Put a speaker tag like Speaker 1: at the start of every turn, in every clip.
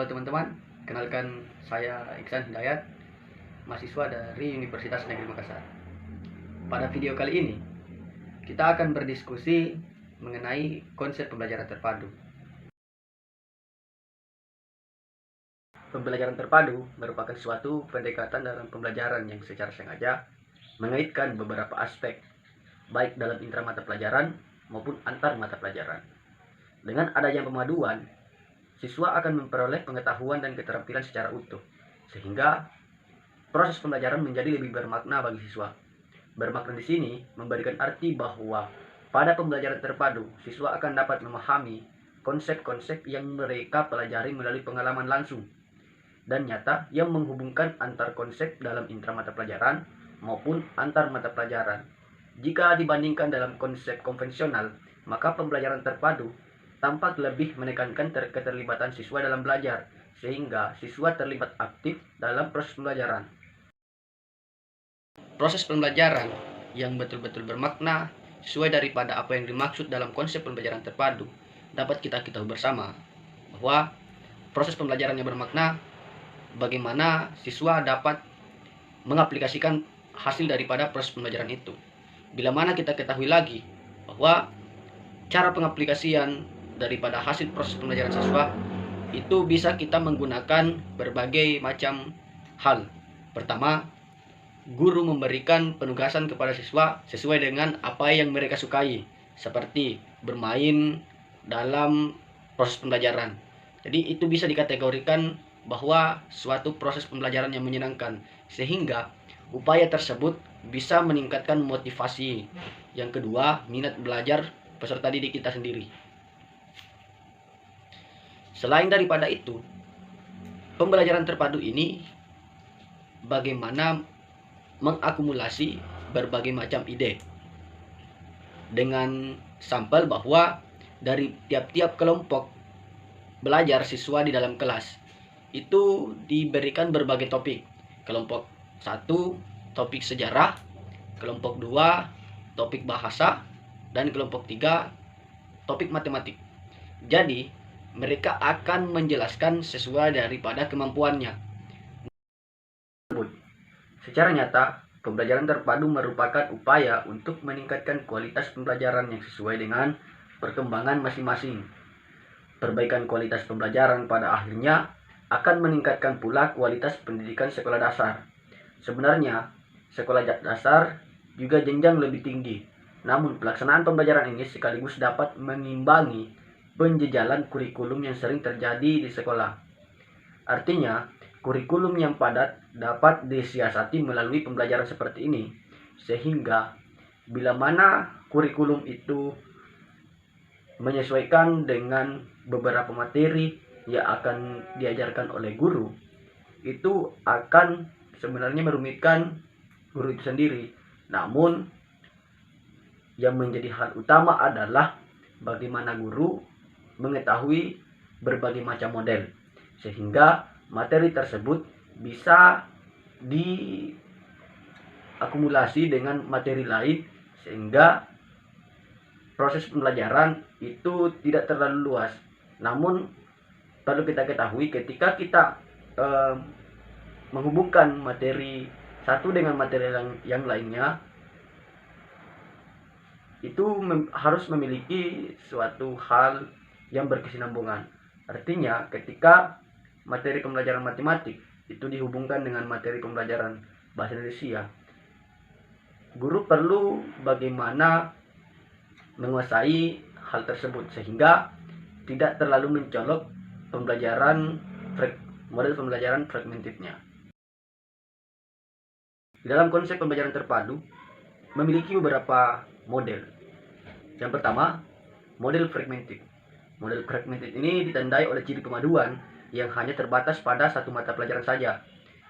Speaker 1: Halo teman-teman, kenalkan saya Iksan Hidayat, mahasiswa dari Universitas Negeri Makassar. Pada video kali ini, kita akan berdiskusi mengenai konsep pembelajaran terpadu. Pembelajaran terpadu merupakan suatu pendekatan dalam pembelajaran yang secara sengaja mengaitkan beberapa aspek, baik dalam intra mata pelajaran maupun antar mata pelajaran. Dengan adanya pemaduan, siswa akan memperoleh pengetahuan dan keterampilan secara utuh, sehingga proses pembelajaran menjadi lebih bermakna bagi siswa. Bermakna di sini memberikan arti bahwa pada pembelajaran terpadu, siswa akan dapat memahami konsep-konsep yang mereka pelajari melalui pengalaman langsung dan nyata yang menghubungkan antar konsep dalam intra mata pelajaran maupun antar mata pelajaran. Jika dibandingkan dalam konsep konvensional, maka pembelajaran terpadu tampak lebih menekankan keterlibatan siswa dalam belajar, sehingga siswa terlibat aktif dalam proses pembelajaran. Proses pembelajaran yang betul-betul bermakna sesuai daripada apa yang dimaksud dalam konsep pembelajaran terpadu dapat kita ketahui bersama bahwa proses pembelajaran yang bermakna bagaimana siswa dapat mengaplikasikan hasil daripada proses pembelajaran itu. Bila mana kita ketahui lagi bahwa cara pengaplikasian daripada hasil proses pembelajaran siswa itu bisa kita menggunakan berbagai macam hal. Pertama, guru memberikan penugasan kepada siswa sesuai dengan apa yang mereka sukai, seperti bermain dalam proses pembelajaran. Jadi itu bisa dikategorikan bahwa suatu proses pembelajaran yang menyenangkan, sehingga upaya tersebut bisa meningkatkan motivasi. Yang kedua, minat belajar peserta didik kita sendiri. Selain daripada itu, pembelajaran terpadu ini bagaimana mengakumulasi berbagai macam ide dengan sampel bahwa dari tiap-tiap kelompok belajar siswa di dalam kelas itu diberikan berbagai topik. Kelompok 1 topik sejarah, kelompok 2 topik bahasa, dan kelompok 3 topik matematik. Jadi mereka akan menjelaskan sesuai daripada kemampuannya. Secara nyata, pembelajaran terpadu merupakan upaya untuk meningkatkan kualitas pembelajaran yang sesuai dengan perkembangan masing-masing. Perbaikan kualitas pembelajaran pada akhirnya akan meningkatkan pula kualitas pendidikan sekolah dasar. Sebenarnya, sekolah dasar juga jenjang lebih tinggi. Namun, pelaksanaan pembelajaran ini sekaligus dapat mengimbangi penjejalan kurikulum yang sering terjadi di sekolah. Artinya, kurikulum yang padat dapat disiasati melalui pembelajaran seperti ini, sehingga bila mana kurikulum itu menyesuaikan dengan beberapa materi yang akan diajarkan oleh guru, itu akan sebenarnya merumitkan guru itu sendiri. Namun, yang menjadi hal utama adalah bagaimana guru mengetahui berbagai macam model, sehingga materi tersebut bisa diakumulasi dengan materi lain, sehingga proses pembelajaran itu tidak terlalu luas. Namun perlu kita ketahui ketika kita menghubungkan materi satu dengan materi yang lainnya, itu harus memiliki suatu hal yang berkesinambungan. Artinya ketika materi pembelajaran matematik itu dihubungkan dengan materi pembelajaran bahasa Indonesia, guru perlu bagaimana menguasai hal tersebut sehingga tidak terlalu mencolok model pembelajaran fragmentednya. Di dalam konsep pembelajaran terpadu memiliki beberapa model. Yang pertama, model fragmented. Model fragmented ini ditandai oleh ciri pemaduan yang hanya terbatas pada satu mata pelajaran saja.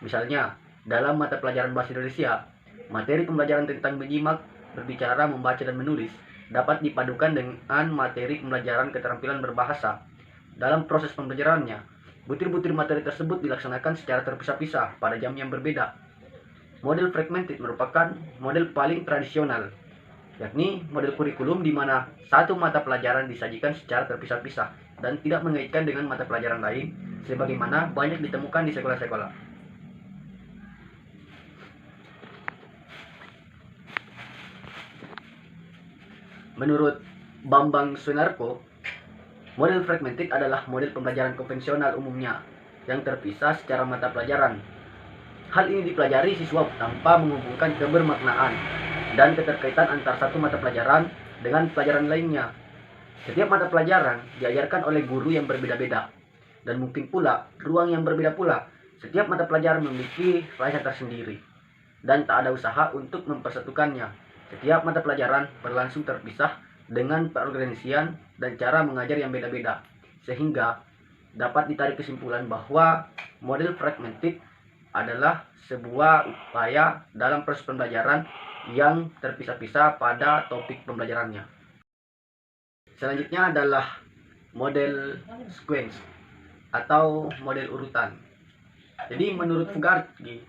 Speaker 1: Misalnya, dalam mata pelajaran bahasa Indonesia, materi pembelajaran tentang menyimak, berbicara, membaca, dan menulis dapat dipadukan dengan materi pembelajaran keterampilan berbahasa. Dalam proses pembelajarannya, butir-butir materi tersebut dilaksanakan secara terpisah-pisah pada jam yang berbeda. Model fragmented merupakan model paling tradisional, yakni model kurikulum di mana satu mata pelajaran disajikan secara terpisah-pisah dan tidak mengaitkan dengan mata pelajaran lain sebagaimana banyak ditemukan di sekolah-sekolah. Menurut Bambang Sunarko, model fragmented adalah model pembelajaran konvensional umumnya yang terpisah secara mata pelajaran. Hal ini dipelajari siswa tanpa menghubungkan kebermaknaan dan keterkaitan antar satu mata pelajaran dengan pelajaran lainnya. Setiap mata pelajaran diajarkan oleh guru yang berbeda-beda, dan mungkin pula ruang yang berbeda pula. Setiap mata pelajaran memiliki rasa tersendiri, dan tak ada usaha untuk mempersatukannya. Setiap mata pelajaran berlangsung terpisah dengan perorganisasian dan cara mengajar yang beda-beda, sehingga dapat ditarik kesimpulan bahwa model fragmented adalah sebuah upaya dalam proses pembelajaran yang terpisah-pisah pada topik pembelajarannya. Selanjutnya adalah model sequence atau model urutan. Jadi menurut Fougarty,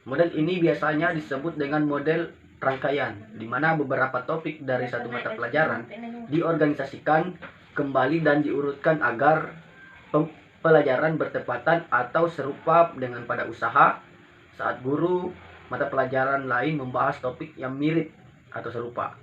Speaker 1: model ini biasanya disebut dengan model rangkaian, di mana beberapa topik dari satu mata pelajaran diorganisasikan kembali dan diurutkan agar pelajaran bertepatan atau serupa dengan pada usaha saat guru mata pelajaran lain membahas topik yang mirip atau serupa.